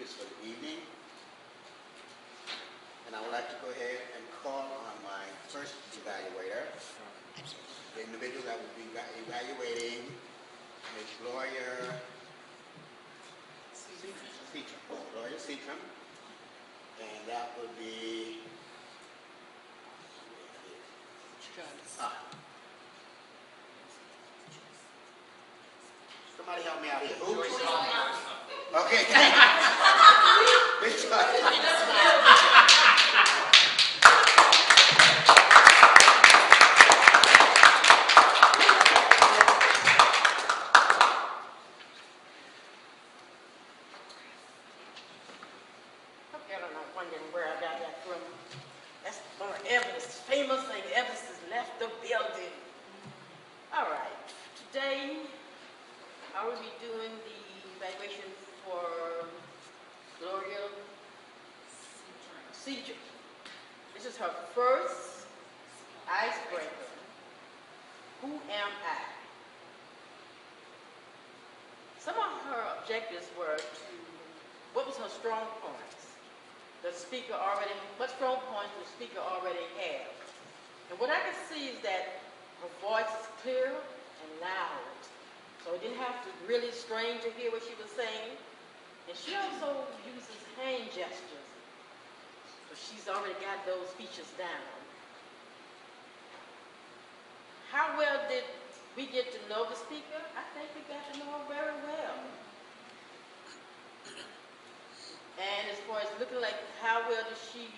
speakers for the evening. And I would like to go ahead and call on my first evaluator, the individual that will be evaluating Ms. Gloria Seacrum. And that would be somebody help me out here. Who? Okay. Ms. Wondering where I got that from. That's one of Evans' famous thing. Evans has left the building. All right. Today, I will be doing the evaluation for Gloria Seacrum. This is her first icebreaker. Who am I? Some of her objectives were to, what was her strong points? The speaker already, what strong points the speaker already has. And what I can see is that her voice is clear and loud. So it didn't have to really strain to hear what she was saying. And she also uses hand gestures. So she's already got those features down. How well did we get to know the speaker? I think we got to know her very well. And as far as looking like how well did she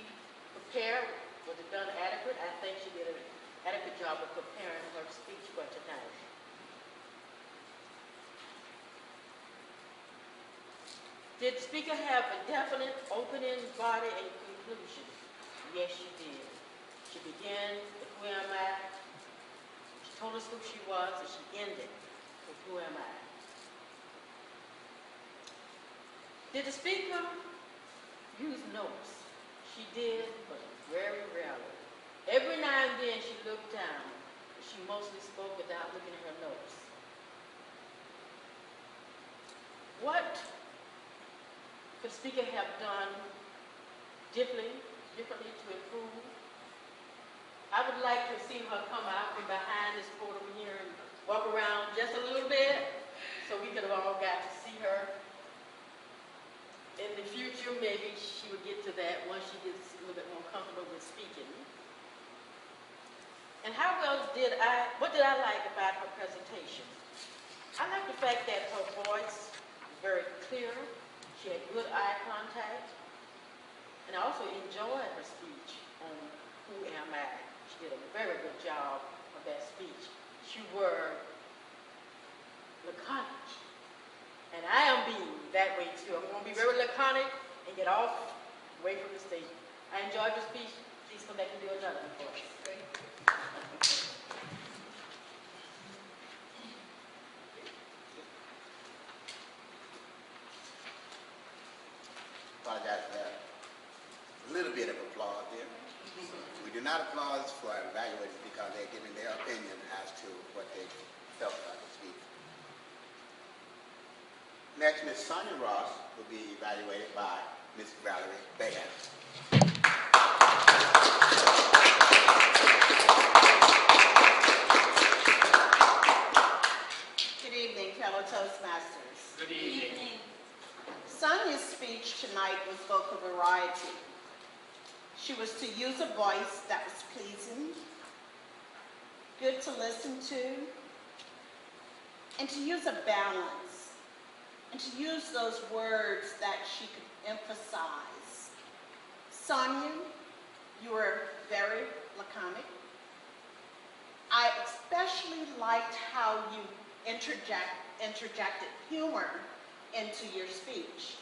prepare, was it done adequate? I think she did an adequate job of preparing her speech for tonight. Did the speaker have a definite opening, body, and conclusion? Yes, she did. She began with who am I? She told us who she was, and she ended with who am I? Did the speaker use notes? She did, but very rarely. Every now and then she looked down, but she mostly spoke without looking at her notes. What could the speaker have done differently to improve? I would like to see her come out from behind this podium here and walk around just a little bit so we could have all got to see her. In the future, maybe she would get to that once she gets a little bit more comfortable with speaking. And what did I like about her presentation? I like the fact that her voice was very clear. She had good eye contact. And I also enjoyed her speech on Who Am I? She did a very good job of that speech. She were laconic. And I am being that way too. I'm going to be very laconic and get off away from the stage. I enjoyed your speech. Please come back and do another one for us. Apologize for that. A little bit of applause there. We do not applaud for our evaluators because they're giving their opinion as to what they felt about the speech. Next, Ms. Sonia Ross will be evaluated by Ms. Valerie Bayham. Good evening, fellow Toastmasters. Good evening. Sonia's speech tonight was vocal variety. She was to use a voice that was pleasing, good to listen to, and to use a balance, and to use those words that she could emphasize. Sonia, you were very laconic. I especially liked how you interjected humor into your speech.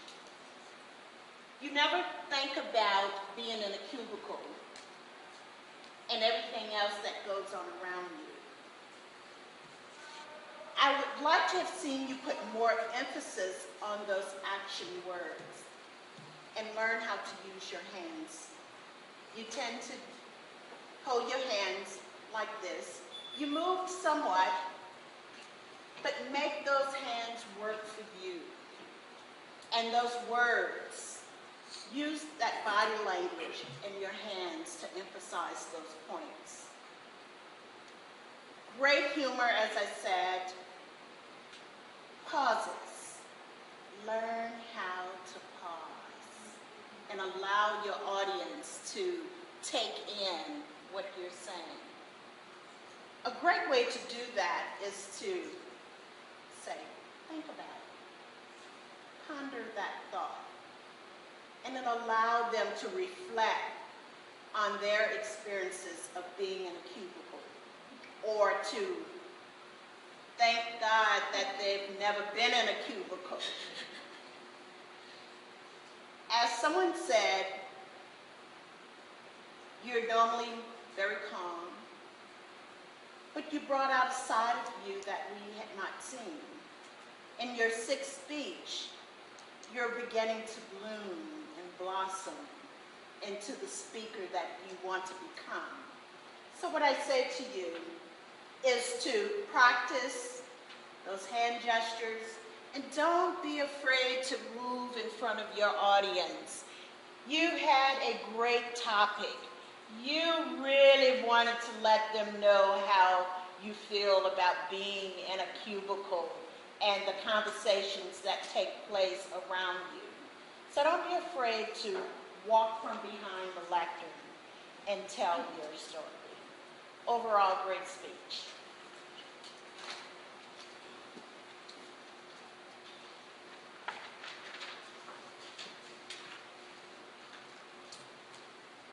You never think about being in a cubicle and everything else that goes on around you. I would like to have seen you put more emphasis on those action words and learn how to use your hands. You tend to hold your hands like this. You move somewhat, but make those hands work for you. and those words. Use that body language in your hands to emphasize those points. Great humor, as I said, pauses. Learn how to pause and allow your audience to take in what you're saying. A great way to do that is to say, think about it, ponder that thought, and then allow them to reflect on their experiences of being in a cubicle, or to thank God that they've never been in a cubicle. As someone said, you're normally very calm, but you brought out a side of you that we had not seen. In your sixth speech, you're beginning to bloom and blossom into the speaker that you want to become. So what I say to you is to practice those hand gestures, and don't be afraid to move in front of your audience. You had a great topic. You really wanted to let them know how you feel about being in a cubicle and the conversations that take place around you. So don't be afraid to walk from behind the lectern and tell your story. Overall, great speech.